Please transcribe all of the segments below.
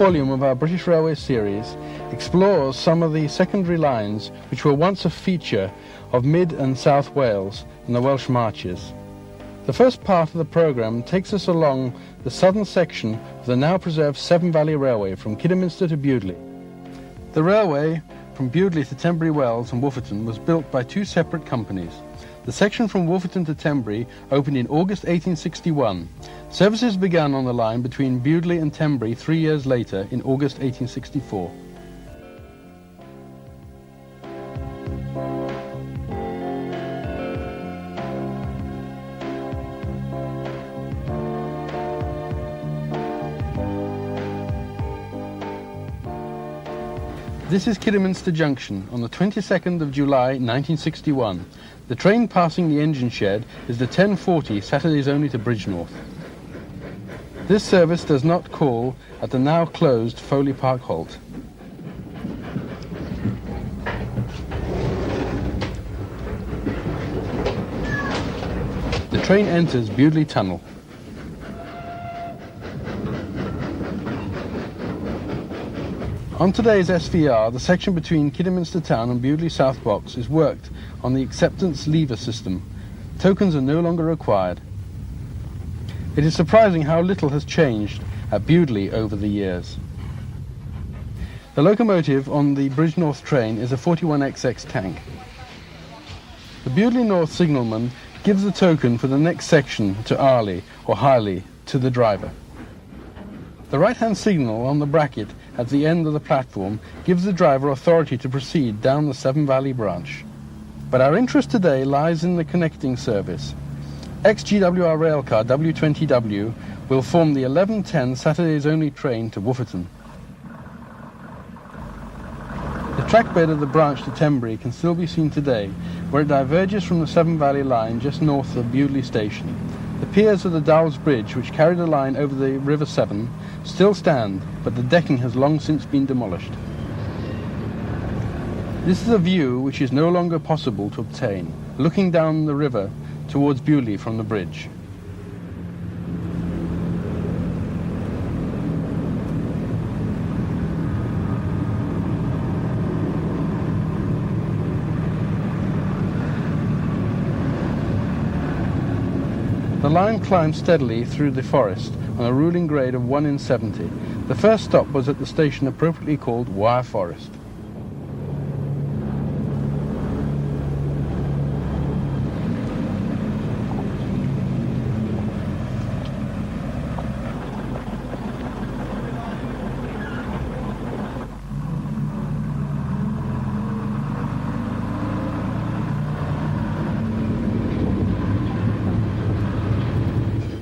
volume of our British Railway series explores some of the secondary lines which were once a feature of Mid and South Wales and the Welsh Marches. The first part of the programme takes us along the southern section of the now preserved Severn Valley Railway from Kidderminster to Bewdley. The railway from Bewdley to Tenbury Wells and Wofferton was built by two separate companies. The section from Wofferton to Tenbury opened in August 1861. Services began on the line between Bewdley and Tenbury 3 years later in August 1864. This is Kidderminster Junction on the 22nd of July 1961. The train passing the engine shed is the 10:40 Saturdays only to Bridgnorth. This service does not call at the now closed Foley Park halt. The train enters Bewdley Tunnel. On today's SVR, the section between Kidderminster Town and Bewdley South Box is worked on the acceptance lever system. Tokens are no longer required. It is surprising how little has changed at Bewdley over the years. The locomotive on the Bridgnorth train is a 41XX tank. The Bewdley North signalman gives the token for the next section to Arley or Harley to the driver. The right-hand signal on the bracket at the end of the platform gives the driver authority to proceed down the Severn Valley branch. But our interest today lies in the connecting service. Ex-GWR railcar W20W will form the 11:10 Saturdays only train to Wofferton. The trackbed of the branch to Tenbury can still be seen today, where it diverges from the Severn Valley line just north of Bewdley station. The piers of the Dowles Bridge, which carried the line over the River Severn, still stand, but the decking has long since been demolished. This is a view which is no longer possible to obtain, looking down the river towards Bewdley from the bridge. The line climbed steadily through the forest on a ruling grade of 1 in 70. The first stop was at the station appropriately called Wire Forest.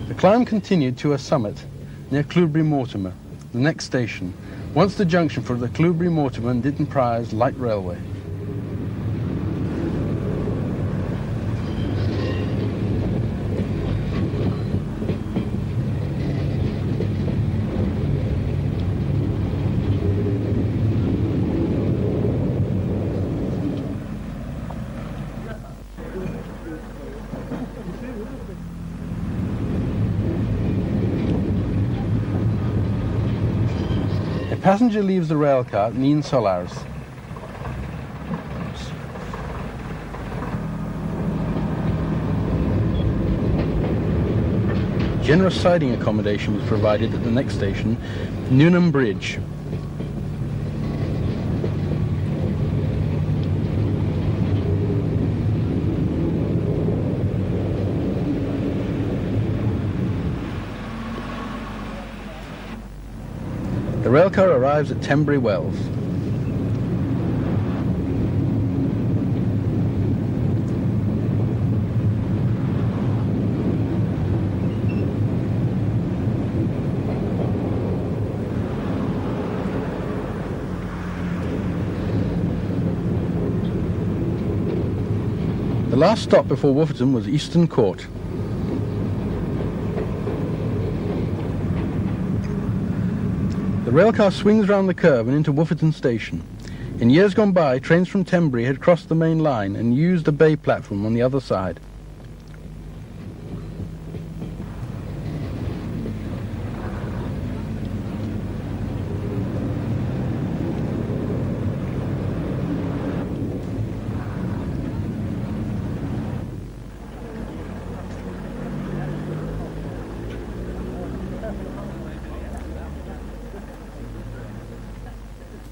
The climb continued to a summit near Clewbury-Mortimer, the next station, once the junction for the Clewbury-Mortimer and Ditton Priors light railway. A passenger leaves the railcar at Neen Solars. Generous siding accommodation was provided at the next station, Newnham Bridge. The railcar arrives at Tenbury Wells. The last stop before Wofferton was Easton Court. The railcar swings round the curve and into Wofferton station. In years gone by, trains from Tenbury had crossed the main line and used a bay platform on the other side.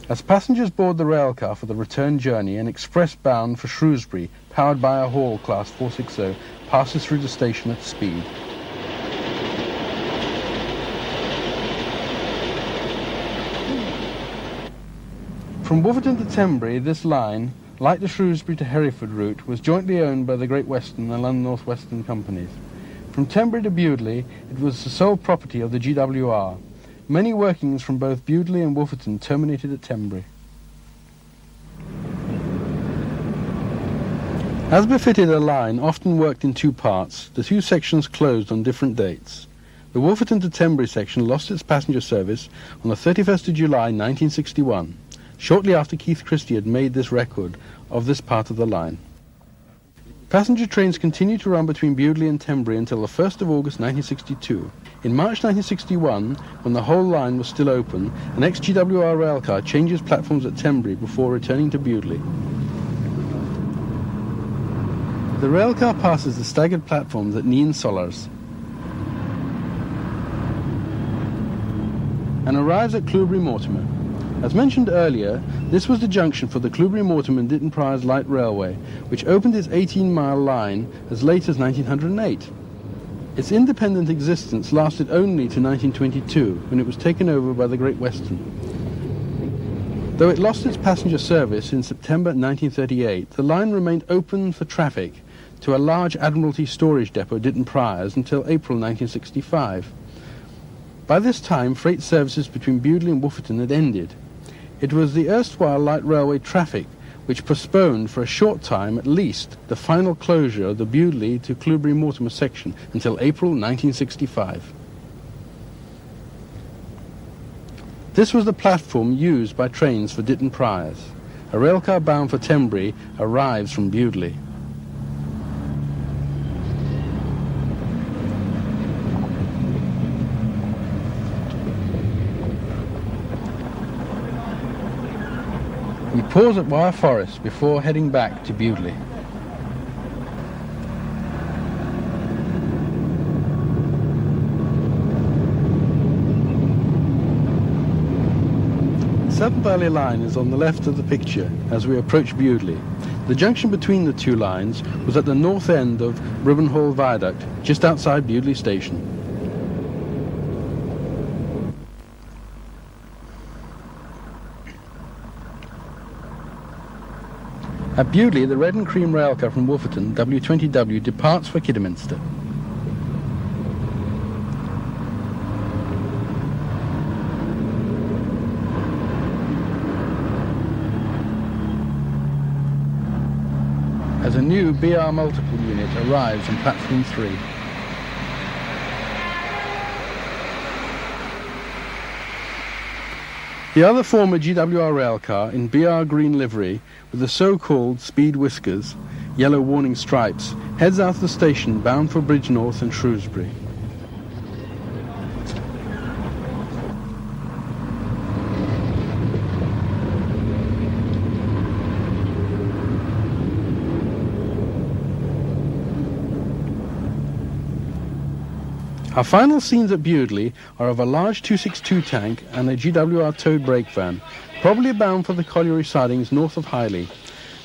As passengers board the railcar for the return journey, an express bound for Shrewsbury, powered by a Hall Class 460, passes through the station at speed. From Wolverton to Tenbury, this line, like the Shrewsbury to Hereford route, was jointly owned by the Great Western and London North Western companies. From Tenbury to Bewdley, it was the sole property of the GWR. Many workings from both Bewdley and Wolverton terminated at Tenbury. As befitted a line often worked in two parts, the two sections closed on different dates. The Wolverton to Tenbury section lost its passenger service on the 31st of July 1961. Shortly after Keith Christie had made this record of this part of the line. Passenger trains continued to run between Bewdley and Tenbury until the 1st of August 1962. In March 1961, when the whole line was still open, an ex-GWR railcar changes platforms at Tenbury before returning to Bewdley. The railcar passes the staggered platforms at Neath and Solars and arrives at Clewbury Mortimer. As mentioned earlier, this was the junction for the Clewbury Mortimer and Ditton Priors Light Railway, which opened its 18-mile line as late as 1908. Its independent existence lasted only to 1922, when it was taken over by the Great Western. Though it lost its passenger service in September 1938, the line remained open for traffic to a large Admiralty storage depot, Ditton Priors, until April 1965. By this time, freight services between Bewdley and Wolverton had ended. It was the erstwhile light railway traffic which postponed for a short time at least the final closure of the Bewdley to Clewbury Mortimer section until April 1965. This was the platform used by trains for Ditton Priors. A railcar bound for Tenbury arrives from Bewdley. We pause at Wyre Forest before heading back to Bewdley. The Severn Valley line is on the left of the picture as we approach Bewdley. The junction between the two lines was at the north end of Ribbenhall Viaduct, just outside Bewdley Station. At Bewdley, the red and cream railcar from Wolverton, W20W, departs for Kidderminster. As a new BR multiple unit arrives on platform 3. The other former GWR railcar in BR green livery with the so-called speed whiskers, yellow warning stripes, heads out of the station bound for Bridgnorth and Shrewsbury. Our final scenes at Bewdley are of a large 262 tank and a GWR towed brake van, probably bound for the colliery sidings north of Highley.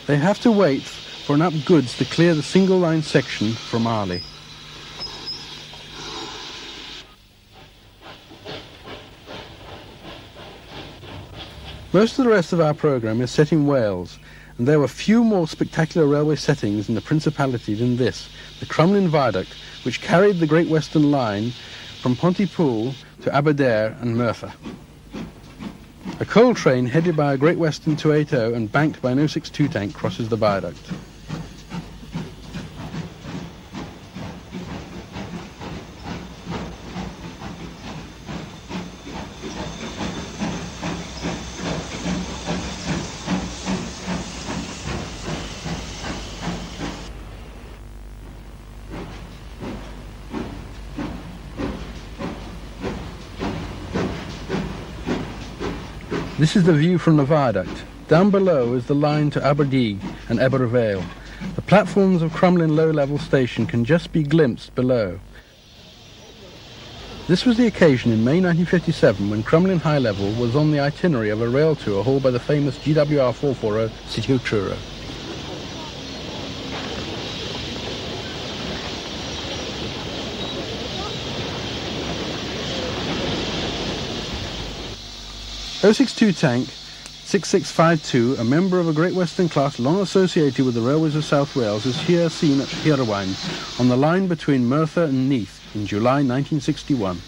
They have to wait for enough goods to clear the single line section from Arley. Most of the rest of our programme is set in Wales, and there were few more spectacular railway settings in the Principality than this, the Crumlin Viaduct, which carried the Great Western Line from Pontypool to Aberdare and Merthyr. A coal train headed by a Great Western 280 and banked by an 062 tank crosses the viaduct. This is the view from the viaduct. Down below is the line to Aberdeeg and Ebbw River. The platforms of Crumlin low-level station can just be glimpsed below. This was the occasion in May 1957 when Crumlin High Level was on the itinerary of a rail tour hauled by the famous GWR 440 City of Truro. O62 tank 6652, a member of a Great Western class long associated with the railways of South Wales, is here seen at Hirwaun on the line between Merthyr and Neath in July 1961.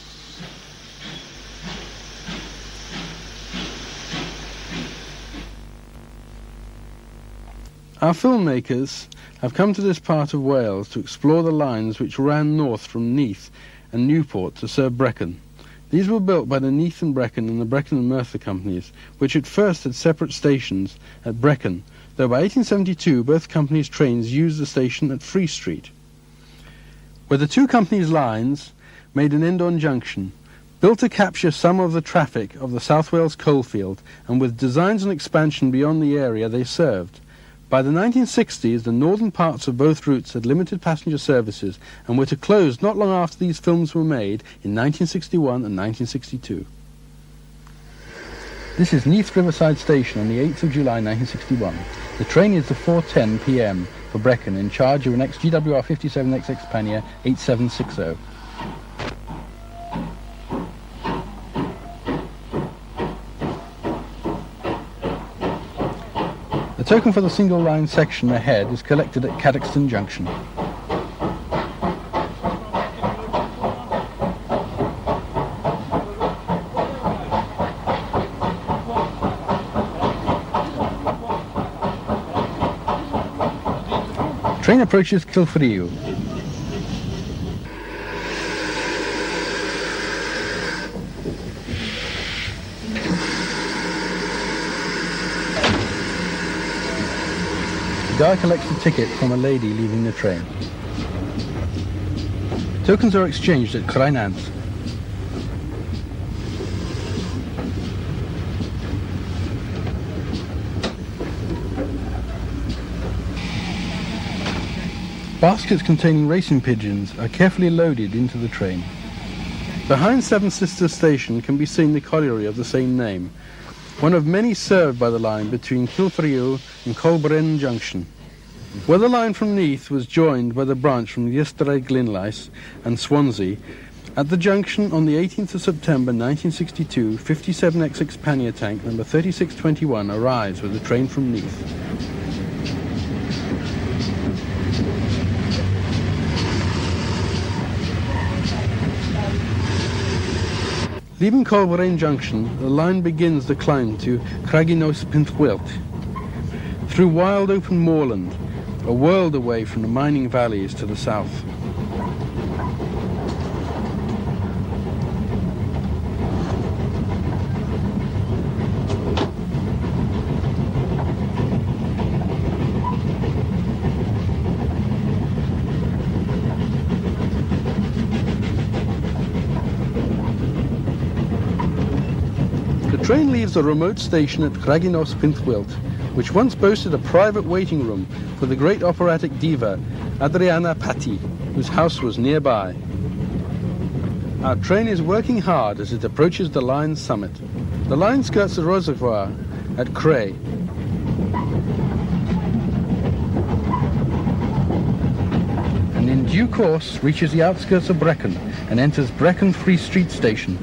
Our filmmakers have come to this part of Wales to explore the lines which ran north from Neath and Newport to serve Brecon. These were built by the Neath and Brecon and the Brecon and Merthyr companies, which at first had separate stations at Brecon, though by 1872 both companies' trains used the station at Free Street, where the two companies' lines made an end-on junction, built to capture some of the traffic of the South Wales coalfield and with designs and expansion beyond the area they served. By the 1960s, the northern parts of both routes had limited passenger services and were to close not long after these films were made in 1961 and 1962. This is Neath Riverside Station on the 8th of July 1961. The train is the 4:10 p.m. for Brecon in charge of an ex-GWR 57XX Pannier 8760. The token for the single line section ahead is collected at Talyllyn Junction. Train approaches Caersws. The guy collects a ticket from a lady leaving the train. Tokens are exchanged at Crumlin. Baskets containing racing pigeons are carefully loaded into the train. Behind Seven Sisters Station can be seen the colliery of the same name, one of many served by the line between Caersws and Blaenau Junction. Where the line from Neath was joined by the branch from Ystrad Glynlais and Swansea, at the junction on the 18th of September 1962, 57XX pannier tank number 3621 arrives with the train from Neath. Leaving Blaenau Junction, the line begins the climb to Builth, through wild open moorland, a world away from the mining valleys to the south. The train leaves a remote station at Builth, which once boasted a private waiting room for the great operatic diva Adriana Patti, whose house was nearby. Our train is working hard as it approaches the line's summit. The line skirts the reservoir at Cray. And in due course reaches the outskirts of Brecon and enters Brecon Free Street Station.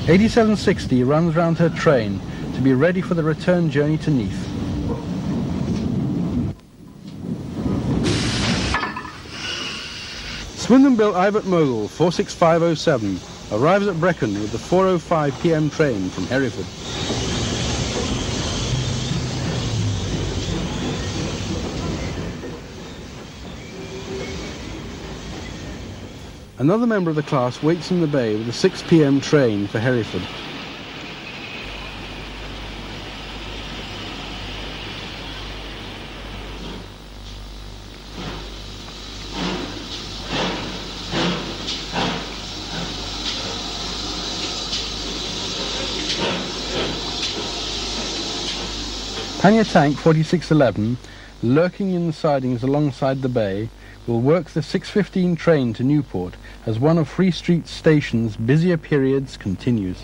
(8760) runs round her train to be ready for the return journey to Neath. Swindon-built Ivat Mogul 46507 arrives at Brecon with the 4:05 p.m. train from Hereford. Another member of the class waits in the bay with a 6 p.m. train for Hereford. Tank 4611, lurking in the sidings alongside the bay, will work the 6:15 train to Newport as one of Free Street Station's busier periods continues.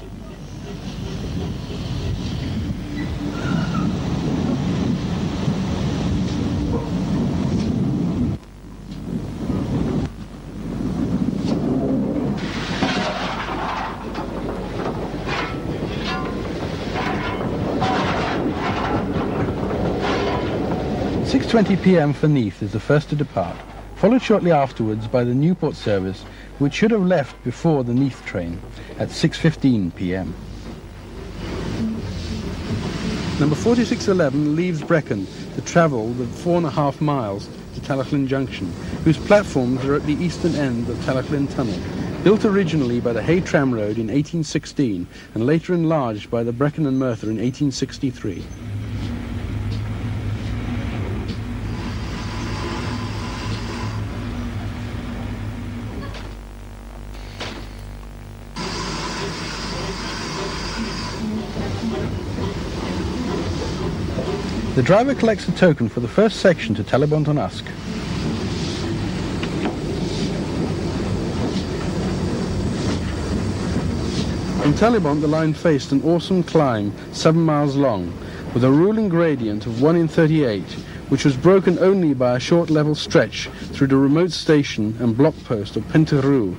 .20 p.m. for Neath is the first to depart, followed shortly afterwards by the Newport service, which should have left before the Neath train at 6:15 p.m. Number 4611 leaves Brecon to travel the 4.5 miles to Talyllyn Junction, whose platforms are at the eastern end of Talyllyn Tunnel, built originally by the Hay Tram Road in 1816 and later enlarged by the Brecon and Merthyr in 1863. The driver collects a token for the first section to Talyllyn on Usk. In Talyllyn, the line faced an awesome climb 7 miles long, with a ruling gradient of 1 in 38, which was broken only by a short level stretch through the remote station and block post of Merthyr.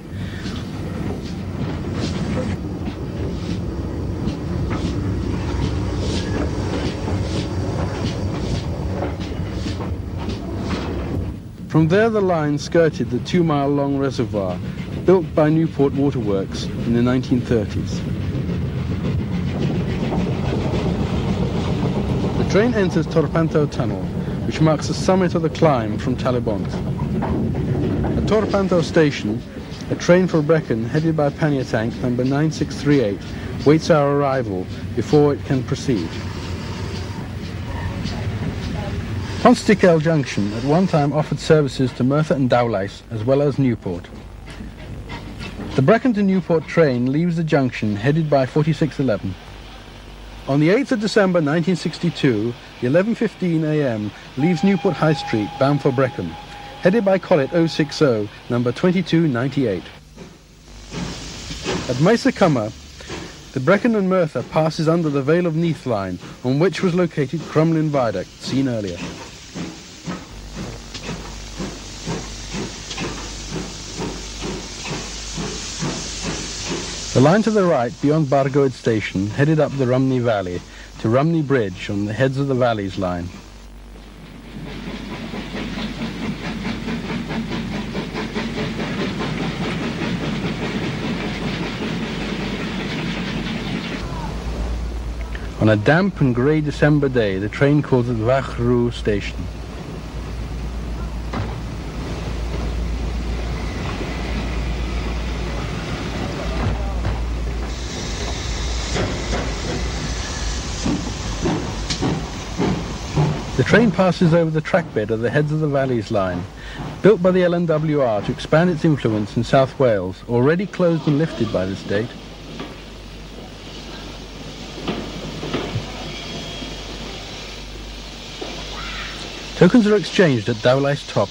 From there the line skirted the 2-mile-long reservoir built by Newport Waterworks in the 1930s. The train enters Torpanto Tunnel, which marks the summit of the climb from Talyllyn. At Torpanto Station, a train for Brecon headed by Tank number 9638 waits our arrival before it can proceed. Ebbw Junction at one time offered services to Merthyr and Dowlais as well as Newport. The Brecon to Newport train leaves the junction headed by 4611. On the 8th of December 1962, the 11:15 a.m. leaves Newport High Street bound for Brecon, headed by Collet 060 number 2298. At Merthyr, the Brecon and Merthyr passes under the Vale of Neath line, on which was located Crumlin viaduct, seen earlier. The line to the right, beyond Bargoed Station, headed up the Rumney Valley to Rumney Bridge on the Heads of the Valleys line. On a damp and grey December day, the train calls at Ebbw station. The train passes over the trackbed of the Heads of the Valleys line, built by the LNWR to expand its influence in South Wales, already closed and lifted by this date. Tokens are exchanged at Dowlais Top.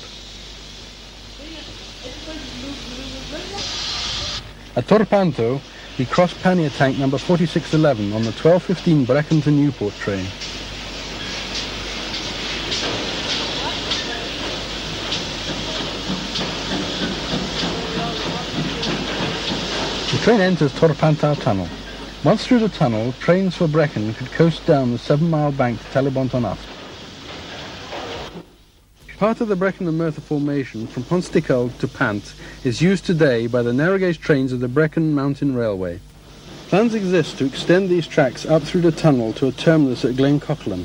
At Torpanto, we cross Tank number 4611 on the 12:15 Brecon to Newport train. The train enters Torpanto Tunnel. Once through the tunnel, trains for Brecon could coast down the 7-mile bank to Talyllyn on Usk. Part of the Brecon and Merthyr formation from Pontycyl to Pant is used today by the narrow gauge trains of the Brecon Mountain Railway. Plans exist to extend these tracks up through the tunnel to a terminus at Glencochlan.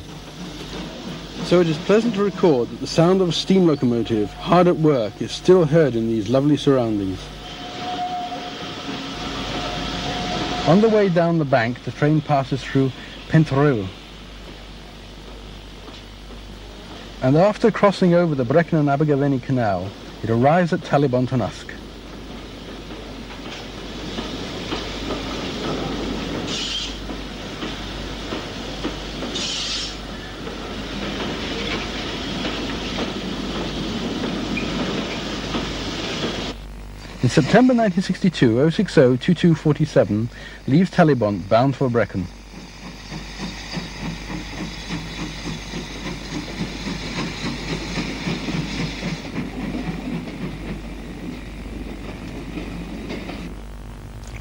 So it is pleasant to record that the sound of a steam locomotive hard at work is still heard in these lovely surroundings. On the way down the bank, the train passes through Merthyr, and after crossing over the Brecon and Abergavenny Canal, it arrives at Talyllyn on Usk. In September 1962, 060-2247 leaves Talyllyn bound for Brecon.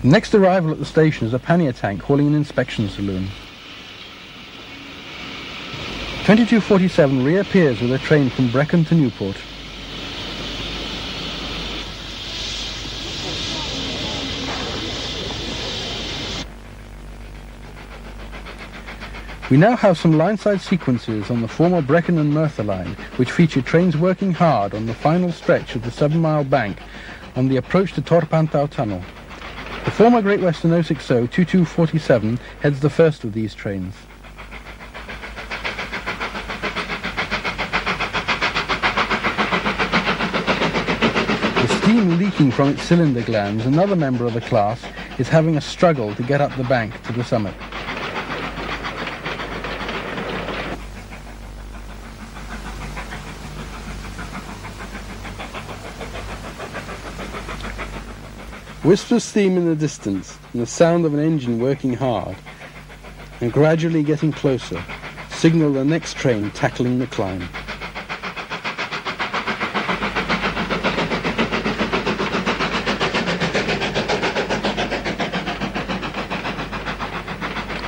The next arrival at the station is a pannier tank hauling an inspection saloon. 2247 reappears with a train from Brecon to Newport. We now have some line-side sequences on the former Brecon and Merthyr line, which feature trains working hard on the final stretch of the 7-mile bank on the approach to Torpantau Tunnel. The former Great Western 060-2247 heads the first of these trains. The steam leaking from its cylinder glands, another member of the class is having a struggle to get up the bank to the summit. Wisps of steam in the distance, and the sound of an engine working hard and gradually getting closer signal the next train tackling the climb.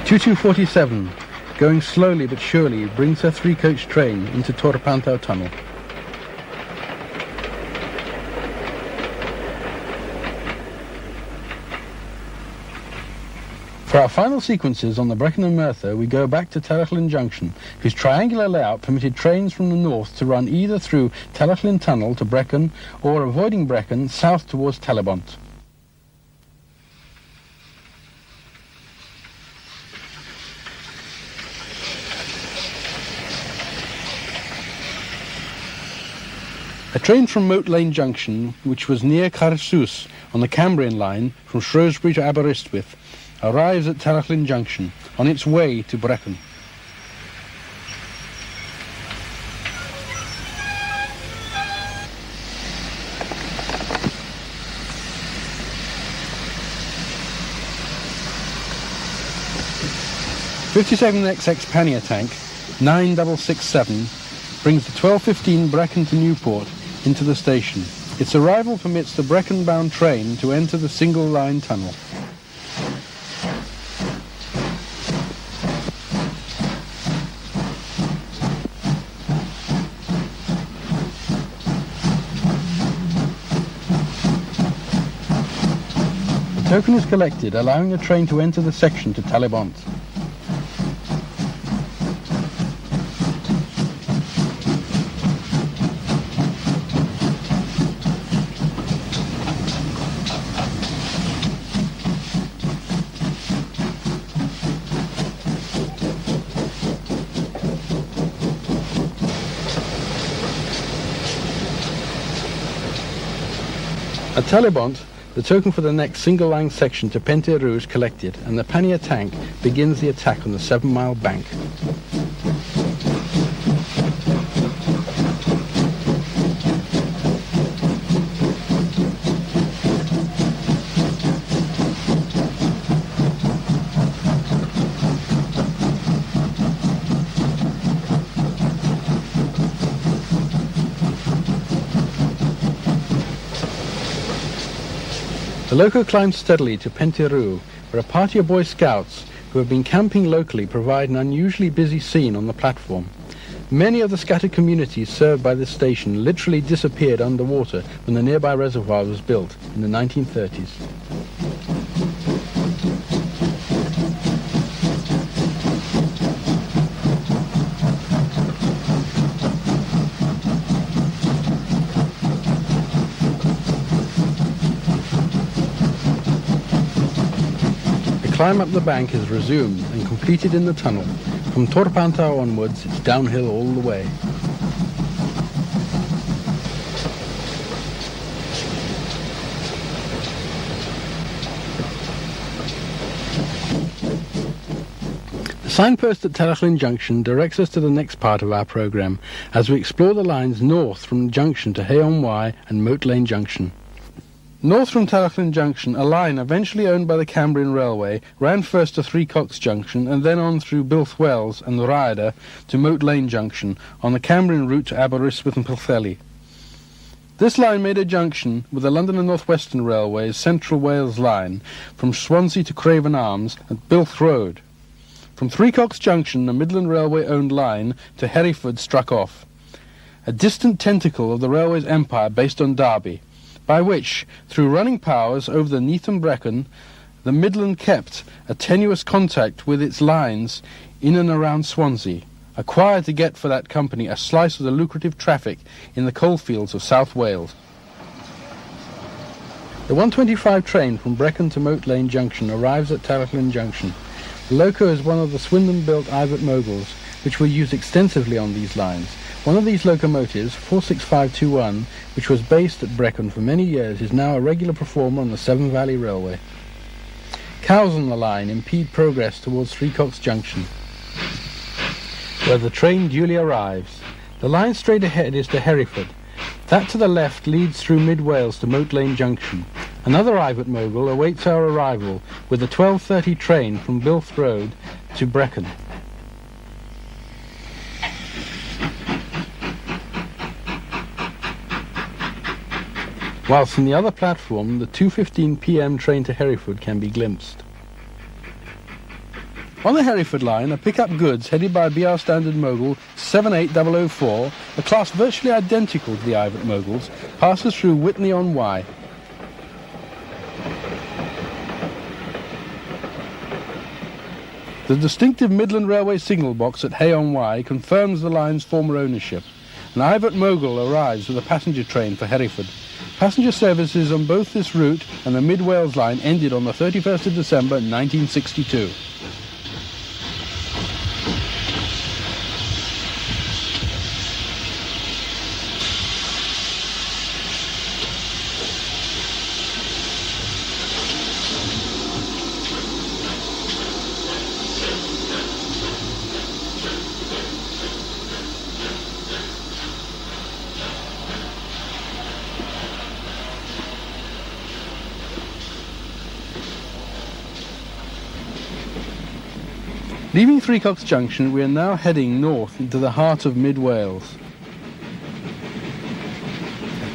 "2247, going slowly but surely, brings her 3-coach train into Torpantau Tunnel. For our final sequences on the Brecon and Merthyr, we go back to Talyllyn Junction, whose triangular layout permitted trains from the north to run either through Talyllyn Tunnel to Brecon or, avoiding Brecon, south towards Talyllyn. A train from Moat Lane Junction, which was near Caersws on the Cambrian line from Shrewsbury to Aberystwyth, arrives at Talyllyn Junction on its way to Brecon. "57XX pannier tank 9667 brings the 12:15 Brecon to Newport into the station. Its arrival permits the Brecon-bound train to enter the single-line tunnel. The token is collected, allowing the train to enter the section to Talyllyn. At Talyllyn, the token for the next single-line section to Merthyr is collected, and the pannier tank begins the attack on the 7-mile bank. The loco climbs steadily to Merthyr, where a party of Boy Scouts who have been camping locally provide an unusually busy scene on the platform. Many of the scattered communities served by this station literally disappeared underwater when the nearby reservoir was built in the 1930s. The climb up the bank is resumed and completed in the tunnel. From Torpantau onwards, it's downhill all the way. The signpost at Talyllyn Junction directs us to the next part of our programme as we explore the lines north from the junction to Hay-on-Wye and Moat Lane Junction. North from Talyllyn Junction, a line eventually owned by the Cambrian Railway ran first to Three Cocks Junction and then on through Builth Wells and Rhyder to Moat Lane Junction on the Cambrian route to Aberystwyth and Pwllheli. This line made a junction with the London and North Western Railway's Central Wales line from Swansea to Craven Arms at Builth Road. From Three Cocks Junction, the Midland Railway-owned line to Hereford struck off, a distant tentacle of the railway's empire based on Derby, by which, through running powers over the Neath and Brecon, the Midland kept a tenuous contact with its lines in and around Swansea, acquired to get for that company a slice of the lucrative traffic in the coalfields of South Wales. The 125 train from Brecon to Moat Lane Junction arrives at Talyllyn Junction. The loco is one of the Swindon-built Ebbw Moguls, which were used extensively on these lines. One of these locomotives, 46521, which was based at Brecon for many years, is now a regular performer on the Severn Valley Railway. Cows on the line impede progress towards Three Cocks Junction, where the train duly arrives. The line straight ahead is to Hereford. That to the left leads through mid-Wales to Moat Lane Junction. Another Ebbw Mogul awaits our arrival with the 12:30 train from Builth Road to Brecon. Whilst in the other platform, the 2:15 p.m. train to Hereford can be glimpsed. On the Hereford line are pick-up goods headed by BR Standard Mogul 78004, a class virtually identical to the Ebbw Moguls, passes through Witney-on-Wye. The distinctive Midland Railway signal box at Hay-on-Wye confirms the line's former ownership. An Ebbw Mogul arrives with a passenger train for Hereford. Passenger services on both this route and the Mid-Wales line ended on the 31st of December 1962. Leaving Three Cocks Junction, we are now heading north into the heart of mid-Wales.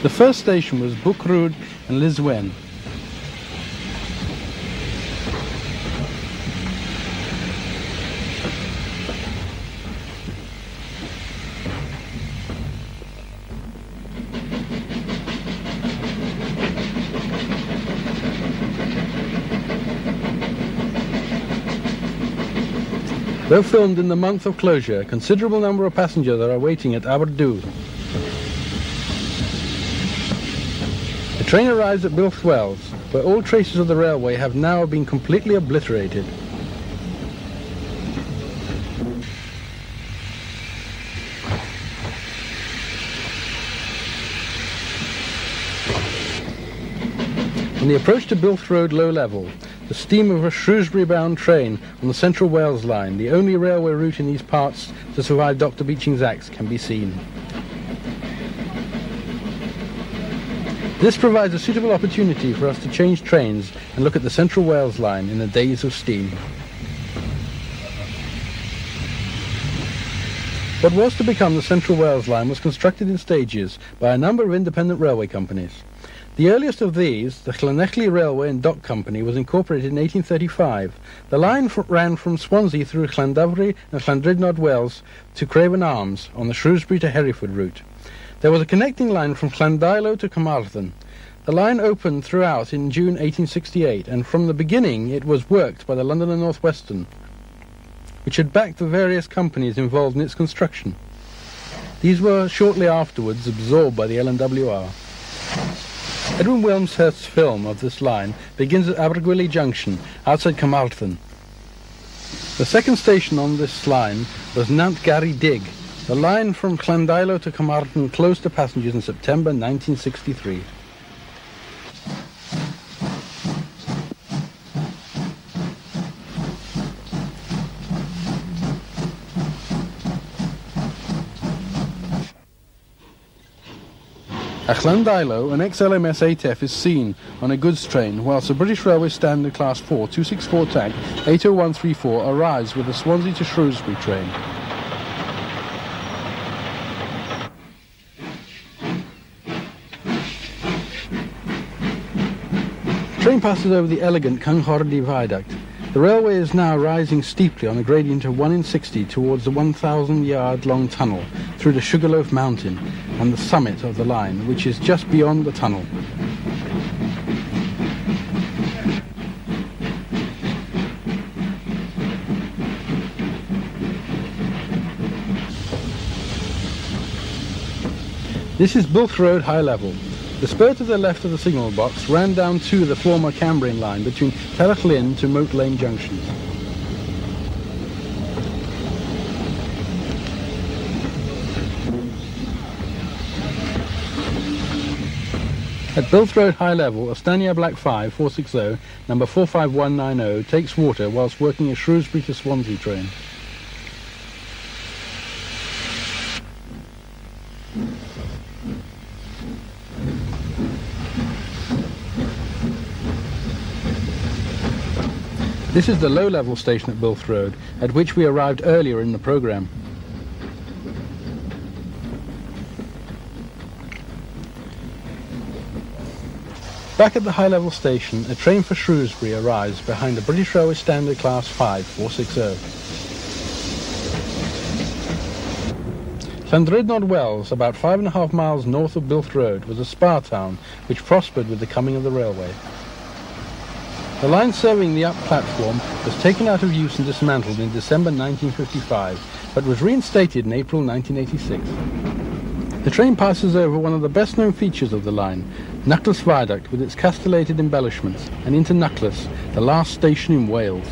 The first station was Bucrwd and Liswen. Though filmed in the month of closure, a considerable number of passengers are awaiting at Aberystwyth. The train arrives at Builth Wells, where all traces of the railway have now been completely obliterated. On the approach to Builth Road low level, the steam of a Shrewsbury-bound train on the Central Wales line, the only railway route in these parts to survive Dr. Beeching's axe, can be seen. This provides a suitable opportunity for us to change trains and look at the Central Wales line in the days of steam. What was to become the Central Wales line was constructed in stages by a number of independent railway companies. The earliest of these, the Llanelli Railway and Dock Company, was incorporated in 1835. The line ran from Swansea through Llandovery and Llandrindod Wells to Craven Arms on the Shrewsbury to Hereford route. There was a connecting line from Llandeilo to Carmarthen. The line opened throughout in June 1868, and from the beginning it was worked by the London and North Western, which had backed the various companies involved in its construction. These were shortly afterwards absorbed by the LNWR. Edwin Wilmshurst's film of this line begins at Ebbw Junction, outside Carmarthen. The second station on this line was Nant Gary Dig. The line from Llandeilo to Carmarthen closed to passengers in September 1963. At Llandeilo, an ex-LMS ATF is seen on a goods train, whilst a British Railway Standard Class 4 264 tank 80134 arrives with a Swansea to Shrewsbury train. The train passes over the elegant Cynghordy viaduct. The railway is now rising steeply on a gradient of 1 in 60 towards the 1,000-yard-long tunnel through the Sugarloaf Mountain and the summit of the line, which is just beyond the tunnel. This is Builth Road High Level. The spur to the left of the signal box ran down to the former Cambrian line between Talyllyn to Moat Lane Junction. At Builth Road High Level, a Stania Black 5 460, number 45190, takes water whilst working a Shrewsbury to Swansea train. This is the low-level station at Builth Road, at which we arrived earlier in the programme. Back at the high-level station, a train for Shrewsbury arrives behind the British Railway Standard Class 5 460. Llandrydnod Wells, about 5.5 miles north of Builth Road, was a spa town which prospered with the coming of the railway. The line serving the up platform was taken out of use and dismantled in December 1955, but was reinstated in April 1986. The train passes over one of the best-known features of the line, Nuckless Viaduct, with its castellated embellishments, and into Nuckless, the last station in Wales.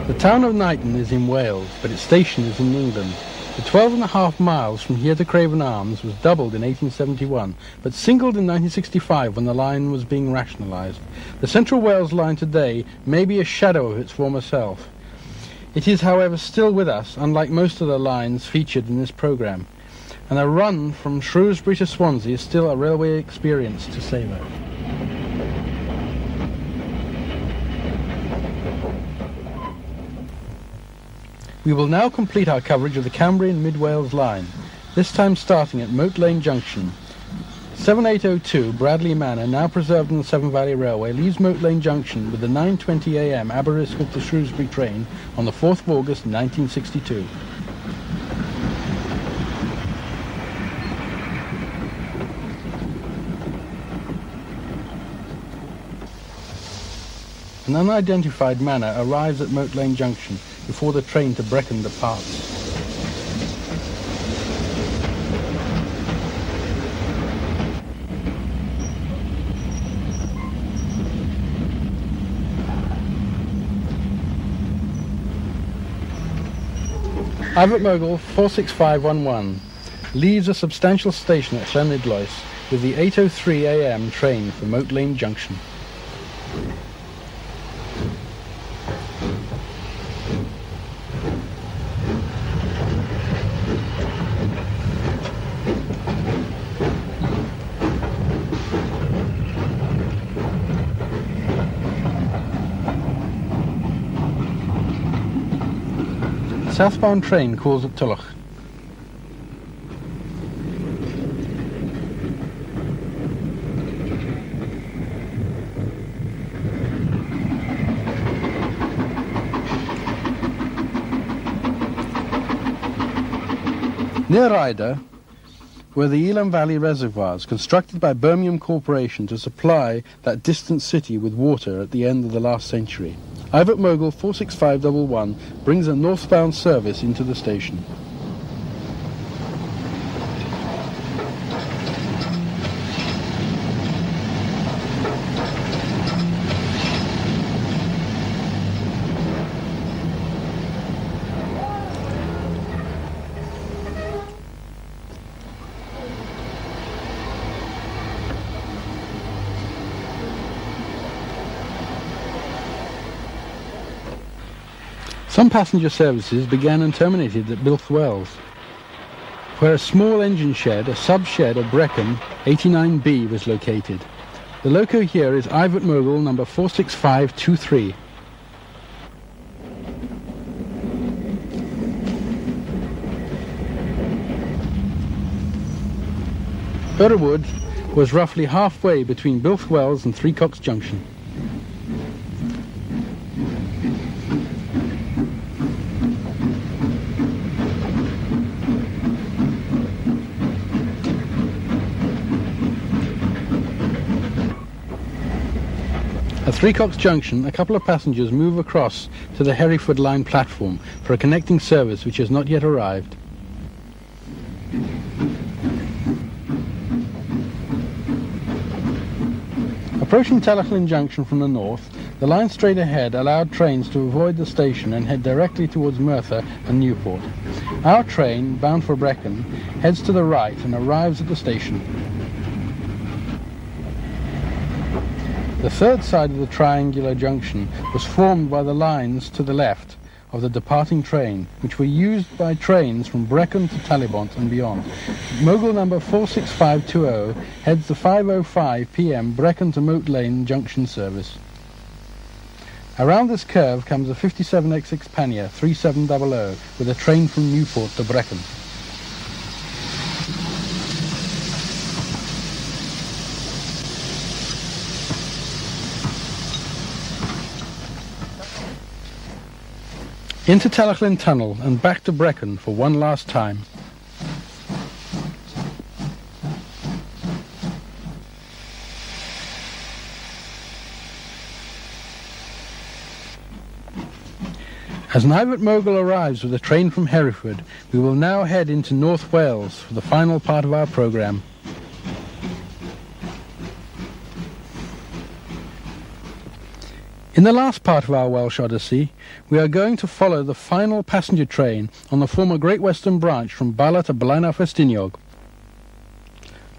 The town of Knighton is in Wales, but its station is in England. The 12.5 miles from here to Craven Arms was doubled in 1871, but singled in 1965 when the line was being rationalised. The Central Wales line today may be a shadow of its former self. It is, however, still with us, unlike most of the lines featured in this programme, and a run from Shrewsbury to Swansea is still a railway experience to savour. We will now complete our coverage of the Cambrian Mid-Wales line, this time starting at Moat Lane Junction. 7802 Bradley Manor, now preserved on the Severn Valley Railway, leaves Moat Lane Junction with the 9:20 a.m. Aberystwyth to Shrewsbury train on the 4th of August 1962. An unidentified manor arrives at Moat Lane Junction before the train to Brecon departs. Ebbw 46511 leaves a substantial station at Llanidloes with the 8:03 a.m. train for Moat Lane Junction. Southbound train calls at Tullach. Near Ryder were the Elam Valley reservoirs constructed by Birmingham Corporation to supply that distant city with water at the end of the last century. Ebbw 46511 brings a northbound service into the station. Some passenger services began and terminated at Builth Wells. where a small engine shed, a sub-shed of Brecon 89B, was located. The loco here is Ebbw Mogul number 46523. Ebbw was roughly halfway between Builth Wells and Three Cocks Junction. At Three Cocks Junction, a couple of passengers move across to the Hereford Line platform for a connecting service which has not yet arrived. Approaching Talyllyn Junction from the north, the line straight ahead allowed trains to avoid the station and head directly towards Merthyr and Newport. Our train, bound for Brecon, heads to the right and arrives at the station. The third side of the triangular junction was formed by the lines to the left of the departing train, which were used by trains from Brecon to Talyllyn and beyond. Mogul number 46520 heads the 5:05 p.m. Brecon to Moat Lane Junction service. Around this curve comes a 57XX pannier 3700 with a train from Newport to Brecon. Into Talyllyn Tunnel and back to Brecon for one last time. As an Ebbw Mogul arrives with a train from Hereford, we will now head into North Wales for the final part of our programme. In the last part of our Welsh Odyssey, we are going to follow the final passenger train on the former Great Western Branch from Bala to Blaenau Ffestiniog.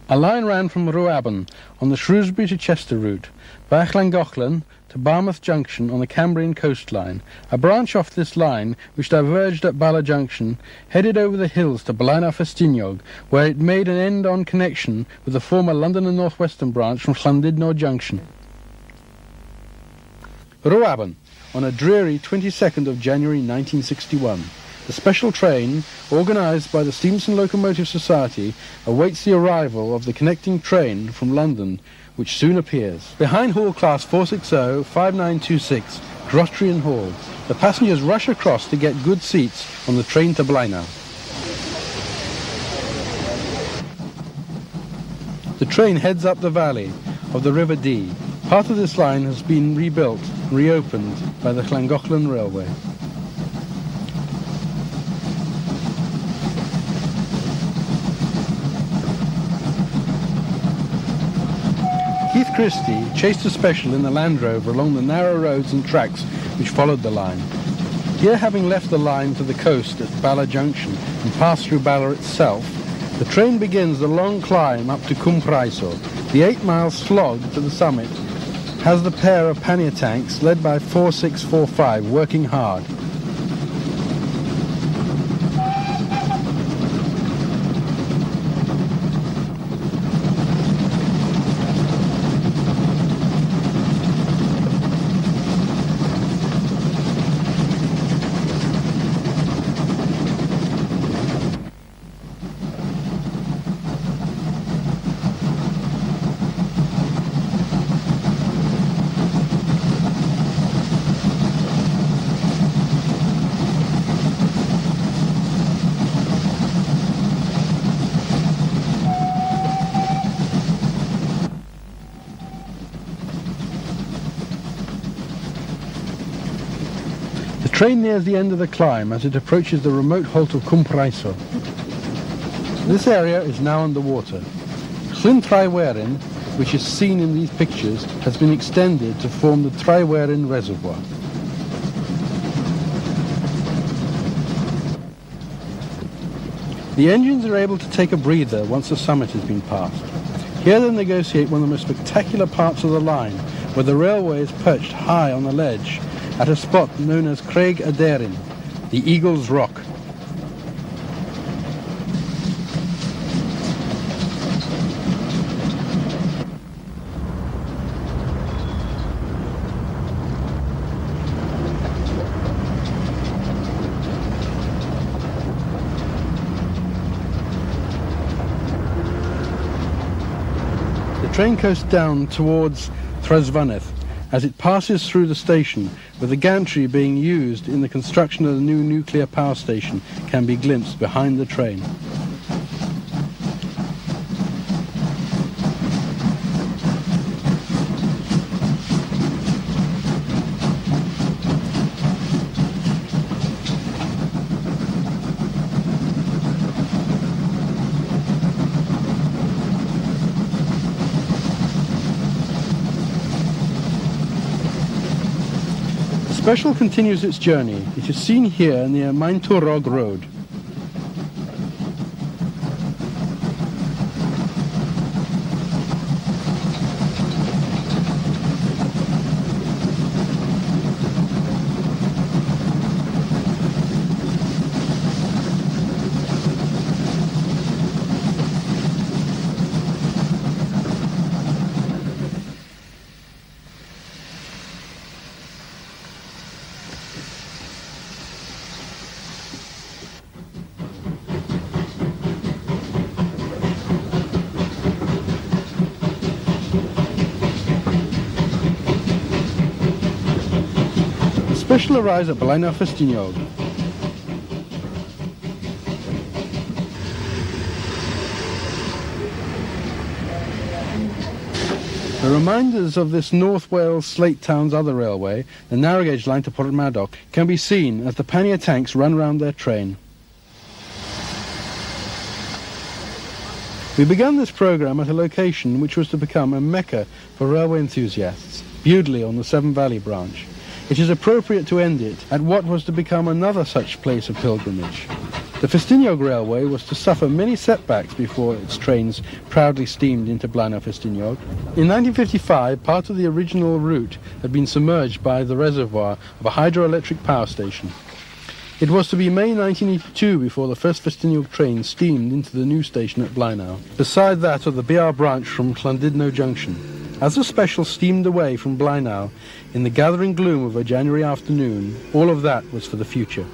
A line ran from Rwabon on the Shrewsbury to Chester route, via Llangollen to Barmouth Junction on the Cambrian coastline. A branch off this line, which diverged at Bala Junction, headed over the hills to Blaenau Ffestiniog, where it made an end-on connection with the former London and North Western Branch from Llandudno Junction. Rwabon, on a dreary 22nd of January 1961. The special train, organised by the Stevenson Locomotive Society, awaits the arrival of the connecting train from London, which soon appears. Behind Hall Class 460 5926, Grotrian Hall, the passengers rush across to get good seats on the train to Blaenau. The train heads up the valley of the River Dee. Part of this line has been rebuilt and reopened by the Llangollen Railway. Keith Christie chased a special in the Land Rover along the narrow roads and tracks which followed the line. Here, having left the line to the coast at Bala Junction and passed through Bala itself, the train begins the long climb up to Caersws. The 8-mile slog to the summit has the pair of pannier tanks led by 4645 working hard. The train nears the end of the climb as it approaches the remote halt of Caersws. This area is now underwater. Llyn Tryweryn, which is seen in these pictures, has been extended to form the Tryweryn Reservoir. The engines are able to take a breather once the summit has been passed. Here they negotiate one of the most spectacular parts of the line, where the railway is perched high on a ledge at a spot known as Craig Aderin, the Eagle's Rock. train coasts down towards Trasvaneth as it passes through the station, with the gantry being used in the construction of the new nuclear power station can be glimpsed behind the train. The special continues its journey. It is seen here near Maenturog Road. The special arrives at Blaenau Ffestiniog. The reminders of this North Wales Slate Town's other railway, the narrow gauge line to Porthmadog, can be seen as the pannier tanks run round their train. We began this programme at a location which was to become a mecca for railway enthusiasts, Bewdley on the Severn Valley branch. It is appropriate to end it at what was to become another such place of pilgrimage. The Ffestiniog Railway was to suffer many setbacks before its trains proudly steamed into Blaenau Ffestiniog. In 1955, part of the original route had been submerged by the reservoir of a hydroelectric power station. It was to be May 1982 before the first Ffestiniog train steamed into the new station at Blaenau, beside that of the BR branch from Talyllyn Junction. As the special steamed away from Blaenau in the gathering gloom of a January afternoon, all of that was for the future.